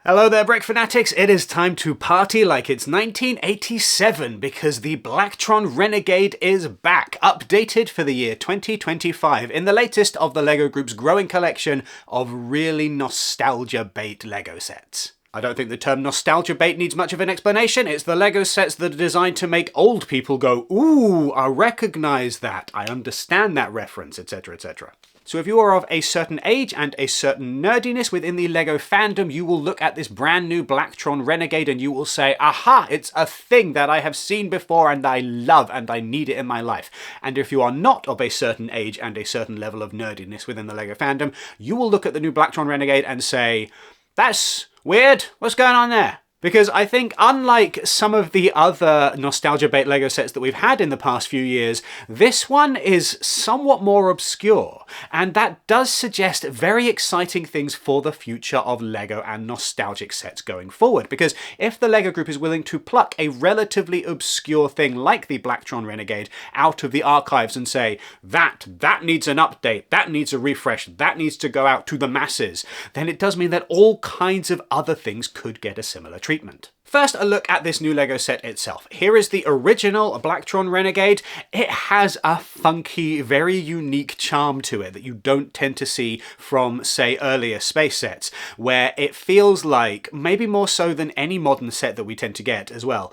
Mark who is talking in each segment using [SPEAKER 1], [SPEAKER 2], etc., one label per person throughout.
[SPEAKER 1] Hello there, Brick Fanatics! It is time to party like it's 1987 because the Blacktron Renegade is back, updated for the year 2025 in the latest of the LEGO Group's growing collection of really nostalgia-bait LEGO sets. I don't think the term nostalgia bait needs much of an explanation. It's the LEGO sets that are designed to make old people go, "Ooh, I recognise that, I understand that reference," etc, etc. So if you are of a certain age and a certain nerdiness within the LEGO fandom, you will look at this brand new Blacktron Renegade and you will say, aha, it's a thing that I have seen before and I love and I need it in my life. And if you are not of a certain age and a certain level of nerdiness within the LEGO fandom, you will look at the new Blacktron Renegade and say, that's weird, what's going on there? Because I think, unlike some of the other nostalgia bait LEGO sets that we've had in the past few years, this one is somewhat more obscure, and that does suggest very exciting things for the future of LEGO and nostalgic sets going forward. Because if the LEGO Group is willing to pluck a relatively obscure thing like the Blacktron Renegade out of the archives and say, that needs an update, that needs a refresh, that needs to go out to the masses, then it does mean that all kinds of other things could get a similar treatment. First, a look at this new LEGO set itself. Here is the original Blacktron Renegade. It has a funky, very unique charm to it that you don't tend to see from, say, earlier space sets, where it feels like, maybe more so than any modern set that we tend to get as well,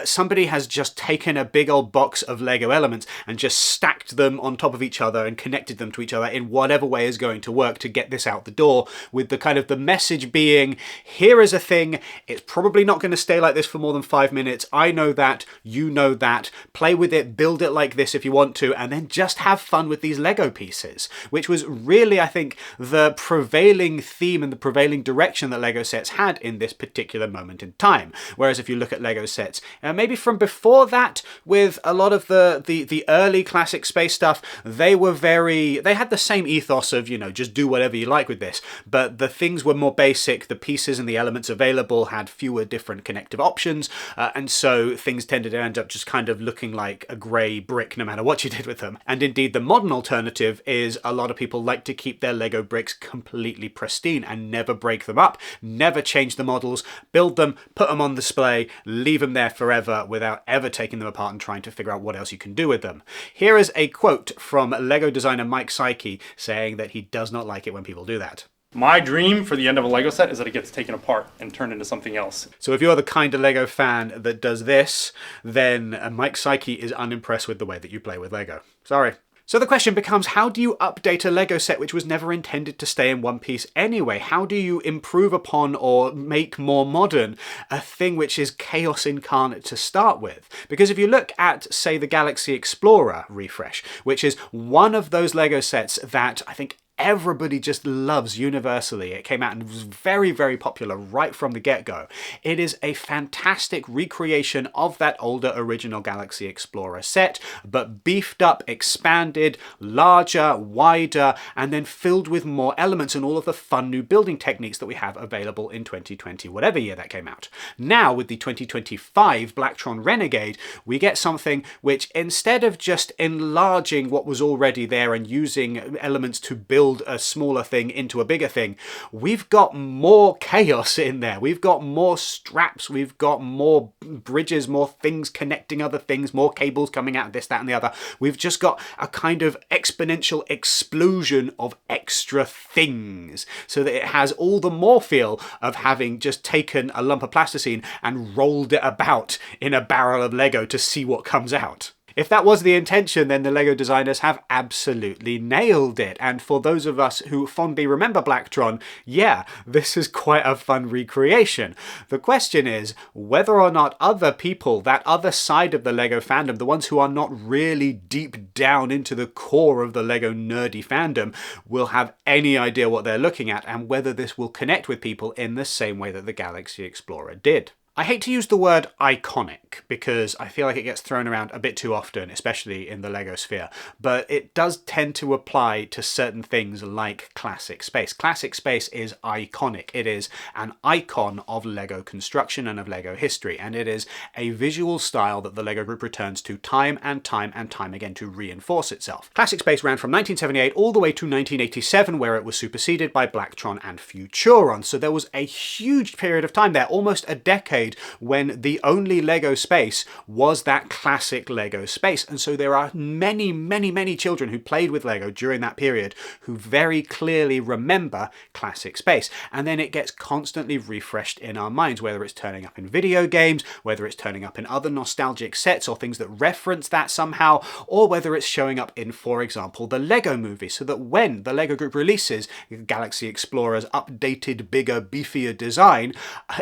[SPEAKER 1] somebody has just taken a big old box of LEGO elements and just stacked them on top of each other and connected them to each other in whatever way is going to work to get this out the door, with the kind of the message being, here is a thing, it's probably not going to stay like this for more than 5 minutes. I know that, you know that. Play with it, build it like this if you want to, and then just have fun with these Lego pieces, which was really, I think, the prevailing theme and the prevailing direction that Lego sets had in this particular moment in time. Whereas if you look at Lego sets, maybe from before that, with a lot of the early classic space stuff, they had the same ethos of, you know, just do whatever you like with this, but the things were more basic, the pieces and the elements available had fewer different connective options, and so things tended to end up just kind of looking like a grey brick no matter what you did with them. And indeed the modern alternative is a lot of people like to keep their Lego bricks completely pristine and never break them up, never change the models, build them, put them on display, leave them there forever without ever taking them apart and trying to figure out what else you can do with them. Here is a quote from Lego designer Mike Psyche saying that he does not like it when people do that.
[SPEAKER 2] My dream for the end of a LEGO set is that it gets taken apart and turned into something else.
[SPEAKER 1] So if you're the kind of LEGO fan that does this, then Mike Psyche is unimpressed with the way that you play with LEGO. Sorry. So the question becomes, how do you update a LEGO set which was never intended to stay in one piece anyway? How do you improve upon or make more modern a thing which is chaos incarnate to start with? Because if you look at, say, the Galaxy Explorer refresh, which is one of those LEGO sets that I think everybody just loves universally. It came out and was very, very popular right from the get-go. It is a fantastic recreation of that older original Galaxy Explorer set, but beefed up, expanded, larger, wider, and then filled with more elements and all of the fun new building techniques that we have available in 2020, whatever year that came out. Now, with the 2025 Blacktron Renegade, we get something which, instead of just enlarging what was already there and using elements to build a smaller thing into a bigger thing, we've got more chaos in there. We've got more straps, we've got more bridges, more things connecting other things, more cables coming out of this, that, and the other. We've just got a kind of exponential explosion of extra things, so that it has all the more feel of having just taken a lump of plasticine and rolled it about in a barrel of Lego to see what comes out. If that was the intention, then the LEGO designers have absolutely nailed it. And for those of us who fondly remember Blacktron, yeah, this is quite a fun recreation. The question is whether or not other people, that other side of the LEGO fandom, the ones who are not really deep down into the core of the LEGO nerdy fandom, will have any idea what they're looking at and whether this will connect with people in the same way that the Galaxy Explorer did. I hate to use the word iconic because I feel like it gets thrown around a bit too often, especially in the LEGO sphere, but it does tend to apply to certain things like classic space. Classic space is iconic. It is an icon of LEGO construction and of LEGO history, and it is a visual style that the LEGO Group returns to time and time and time again to reinforce itself. Classic space ran from 1978 all the way to 1987, where it was superseded by Blacktron and Futuron, so there was a huge period of time there, almost a decade, when the only LEGO space was that classic LEGO space. And so there are many, many, many children who played with LEGO during that period who very clearly remember classic space. And then it gets constantly refreshed in our minds, whether it's turning up in video games, whether it's turning up in other nostalgic sets or things that reference that somehow, or whether it's showing up in, for example, the LEGO movie, so that when the LEGO Group releases Galaxy Explorer's updated, bigger, beefier design,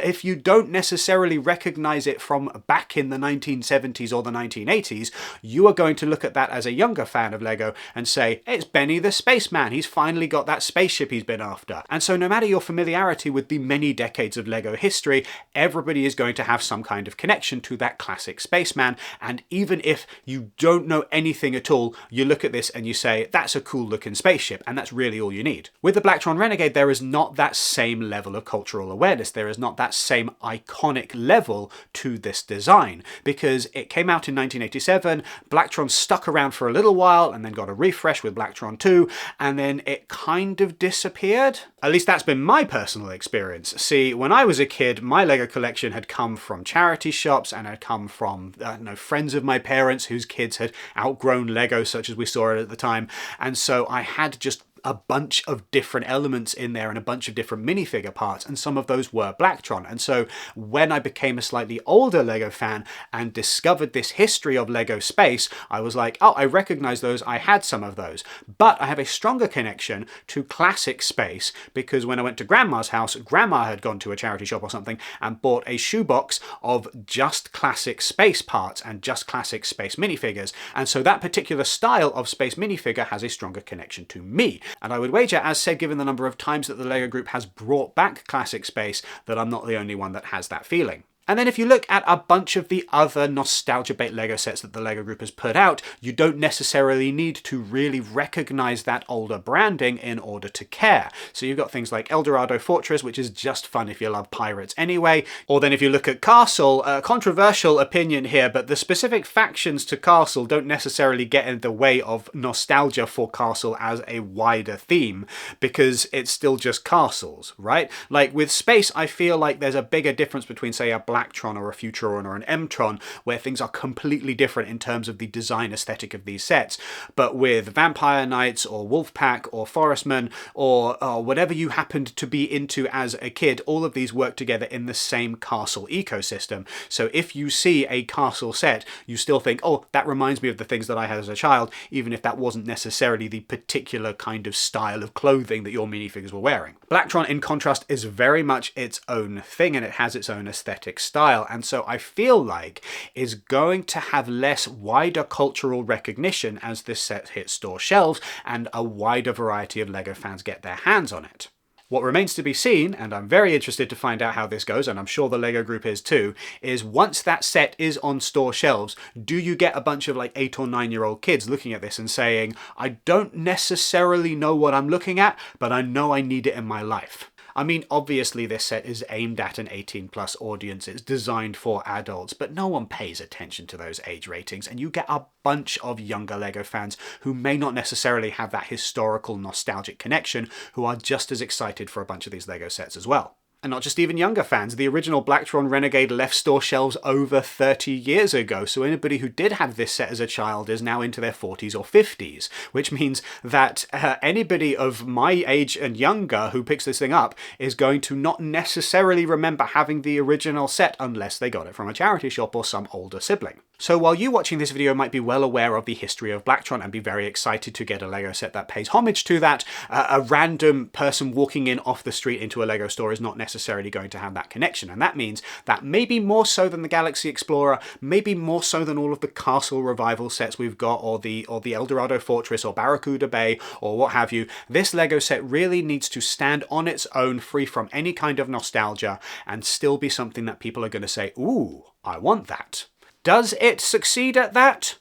[SPEAKER 1] if you don't necessarily recognize it from back in the 1970s or the 1980s, you are going to look at that as a younger fan of LEGO and say, it's Benny the Spaceman, he's finally got that spaceship he's been after. And so no matter your familiarity with the many decades of LEGO history, everybody is going to have some kind of connection to that classic spaceman, and even if you don't know anything at all, you look at this and you say, that's a cool looking spaceship, and that's really all you need. With the Blacktron Renegade, there is not that same level of cultural awareness, there is not that same iconic level to this design, because it came out in 1987, Blacktron stuck around for a little while and then got a refresh with Blacktron 2, and then it kind of disappeared. At least that's been my personal experience. See, when I was a kid, my LEGO collection had come from charity shops and had come from friends of my parents whose kids had outgrown LEGO, such as we saw it at the time, and so I had just a bunch of different elements in there and a bunch of different minifigure parts, and some of those were Blacktron. And so when I became a slightly older LEGO fan and discovered this history of LEGO space, I was like, oh, I recognize those, I had some of those. But I have a stronger connection to classic space because when I went to Grandma's house, Grandma had gone to a charity shop or something and bought a shoebox of just classic space parts and just classic space minifigures. And so that particular style of space minifigure has a stronger connection to me. And I would wager, as said, given the number of times that the LEGO Group has brought back classic space, that I'm not the only one that has that feeling. And then if you look at a bunch of the other nostalgia-bait LEGO sets that the LEGO Group has put out, you don't necessarily need to really recognize that older branding in order to care. So you've got things like Eldorado Fortress, which is just fun if you love pirates anyway. Or then if you look at Castle, a controversial opinion here, but the specific factions to Castle don't necessarily get in the way of nostalgia for Castle as a wider theme, because it's still just castles, right? Like with space, I feel like there's a bigger difference between, say, a Blacktron or a Futuron or an M-Tron, where things are completely different in terms of the design aesthetic of these sets. But with Vampire Knights or Wolfpack or Forestman or whatever you happened to be into as a kid, all of these work together in the same castle ecosystem. So if you see a castle set, you still think, oh, that reminds me of the things that I had as a child, even if that wasn't necessarily the particular kind of style of clothing that your minifigures were wearing. Blacktron, in contrast, is very much its own thing, and it has its own aesthetic style, and so I feel like is going to have less wider cultural recognition as this set hits store shelves and a wider variety of LEGO fans get their hands on it. What remains to be seen, and I'm very interested to find out how this goes, and I'm sure the LEGO Group is too, is once that set is on store shelves, do you get a bunch of like 8 or 9-year-old kids looking at this and saying, I don't necessarily know what I'm looking at, but I know I need it in my life? I mean, obviously this set is aimed at an 18+ audience, it's designed for adults, but no one pays attention to those age ratings, and you get a bunch of younger LEGO fans who may not necessarily have that historical nostalgic connection, who are just as excited for a bunch of these LEGO sets as well. And not just even younger fans. The original Blacktron Renegade left store shelves over 30 years ago, so anybody who did have this set as a child is now into their 40s or 50s, which means that anybody of my age and younger who picks this thing up is going to not necessarily remember having the original set unless they got it from a charity shop or some older sibling. So while you watching this video might be well aware of the history of Blacktron and be very excited to get a LEGO set that pays homage to that, a random person walking in off the street into a LEGO store is not necessarily necessarily going to have that connection. And that means that maybe more so than the Galaxy Explorer, maybe more so than all of the Castle Revival sets we've got, or the El Dorado Fortress, or Barracuda Bay, or what have you, this LEGO set really needs to stand on its own, free from any kind of nostalgia, and still be something that people are going to say, ooh, I want that. Does it succeed at that?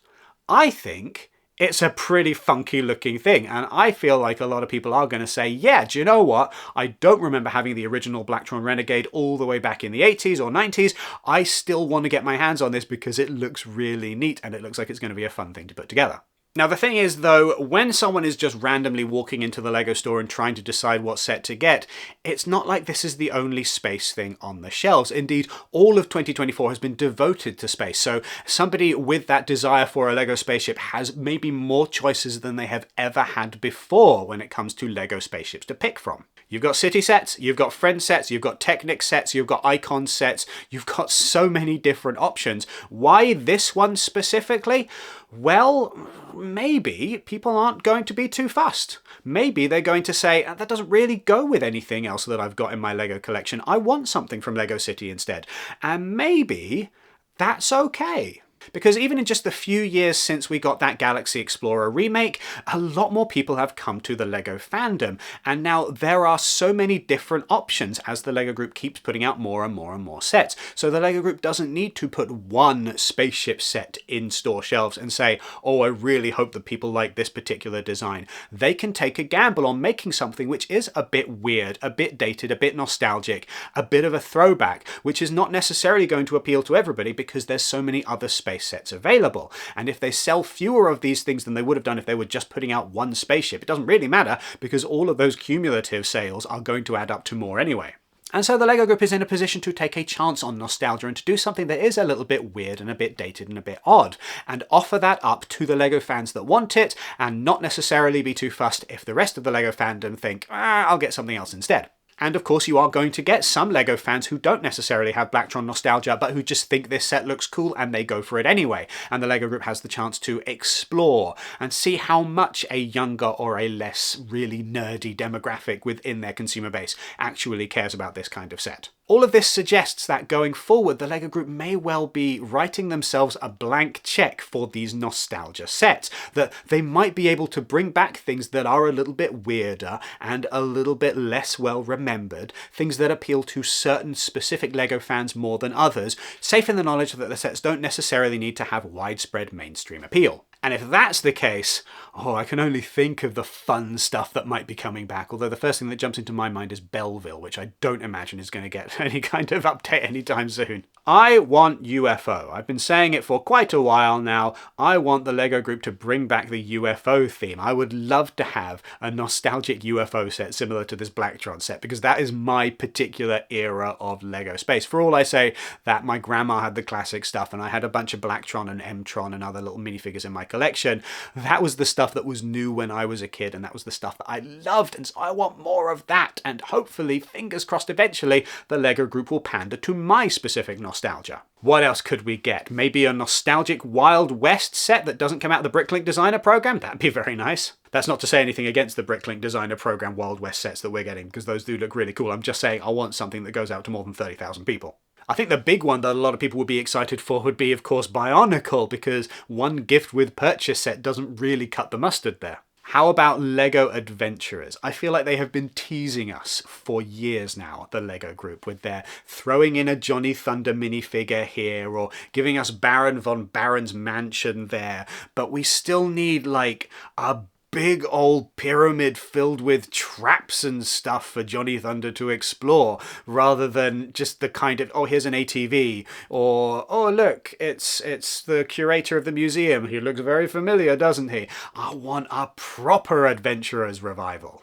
[SPEAKER 1] I think it's a pretty funky looking thing, and I feel like a lot of people are going to say, yeah, do you know what? I don't remember having the original Blacktron Renegade all the way back in the 80s or 90s. I still want to get my hands on this because it looks really neat and it looks like it's going to be a fun thing to put together. Now the thing is though, when someone is just randomly walking into the LEGO store and trying to decide what set to get, it's not like this is the only space thing on the shelves. Indeed, all of 2024 has been devoted to space, so somebody with that desire for a LEGO spaceship has maybe more choices than they have ever had before when it comes to LEGO spaceships to pick from. You've got city sets, you've got friend sets, you've got Technic sets, you've got icon sets, you've got so many different options. Why this one specifically? Well, maybe people aren't going to be too fussed. Maybe they're going to say, that doesn't really go with anything else that I've got in my LEGO collection. I want something from LEGO City instead. And maybe that's okay. Because even in just the few years since we got that Galaxy Explorer remake, a lot more people have come to the LEGO fandom, and now there are so many different options as the LEGO Group keeps putting out more and more and more sets. So the LEGO Group doesn't need to put one spaceship set in store shelves and say, oh, I really hope that people like this particular design. They can take a gamble on making something which is a bit weird, a bit dated, a bit nostalgic, a bit of a throwback, which is not necessarily going to appeal to everybody because there's so many other space sets available. And if they sell fewer of these things than they would have done if they were just putting out one spaceship, it doesn't really matter because all of those cumulative sales are going to add up to more anyway. And so the LEGO Group is in a position to take a chance on nostalgia and to do something that is a little bit weird and a bit dated and a bit odd, and offer that up to the LEGO fans that want it, and not necessarily be too fussed if the rest of the LEGO fandom think, I'll get something else instead. And of course you are going to get some LEGO fans who don't necessarily have Blacktron nostalgia, but who just think this set looks cool and they go for it anyway. And the LEGO Group has the chance to explore and see how much a younger or a less really nerdy demographic within their consumer base actually cares about this kind of set. All of this suggests that going forward, the LEGO Group may well be writing themselves a blank check for these nostalgia sets, that they might be able to bring back things that are a little bit weirder and a little bit less well remembered, things that appeal to certain specific LEGO fans more than others, safe in the knowledge that the sets don't necessarily need to have widespread mainstream appeal. And if that's the case, I can only think of the fun stuff that might be coming back, although the first thing that jumps into my mind is Belleville, which I don't imagine is going to get any kind of update anytime soon. I want UFO. I've been saying it for quite a while now. I want the LEGO Group to bring back the UFO theme. I would love to have a nostalgic UFO set similar to this Blacktron set, because that is my particular era of LEGO space. For all I say that my grandma had the classic stuff and I had a bunch of Blacktron and M-Tron and other little minifigures in my collection, that was the stuff that was new when I was a kid, and that was the stuff that I loved, and so I want more of that, and hopefully, fingers crossed, eventually the LEGO Group will pander to my specific nostalgia. What else could we get? Maybe a nostalgic Wild West set that doesn't come out of the Bricklink Designer program? That'd be very nice. That's not to say anything against the Bricklink Designer program Wild West sets that we're getting, because those do look really cool. I'm just saying I want something that goes out to more than 30,000 people. I think the big one that a lot of people would be excited for would be, of course, Bionicle, because one gift with purchase set doesn't really cut the mustard there. How about LEGO Adventurers? I feel like they have been teasing us for years now, the LEGO Group, with their throwing in a Johnny Thunder minifigure here, or giving us Baron von Baron's mansion there, but we still need, like, a big old pyramid filled with traps and stuff for Johnny Thunder to explore, rather than just the kind of, here's an ATV, or, look, it's the curator of the museum. He looks very familiar, doesn't he? I want a proper Adventurers revival.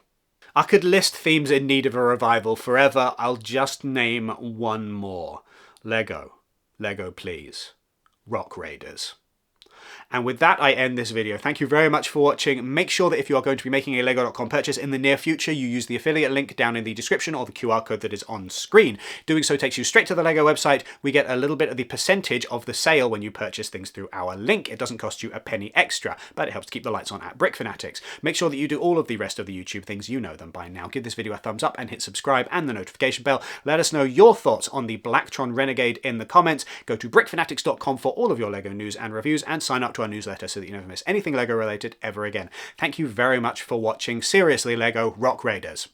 [SPEAKER 1] I could list themes in need of a revival forever. I'll just name one more. Lego please. Rock Raiders. And with that, I end this video. Thank you very much for watching. Make sure that if you are going to be making a Lego.com purchase in the near future, you use the affiliate link down in the description or the QR code that is on screen. Doing so takes you straight to the Lego website. We get a little bit of the percentage of the sale when you purchase things through our link. It doesn't cost you a penny extra, but it helps keep the lights on at Brick Fanatics. Make sure that you do all of the rest of the YouTube things. You know them by now. Give this video a thumbs up and hit subscribe and the notification bell. Let us know your thoughts on the Blacktron Renegade in the comments. Go to brickfanatics.com for all of your Lego news and reviews, and sign up to our newsletter so that you never miss anything Lego related ever again. Thank you very much for watching. Seriously, Lego, rock Raiders.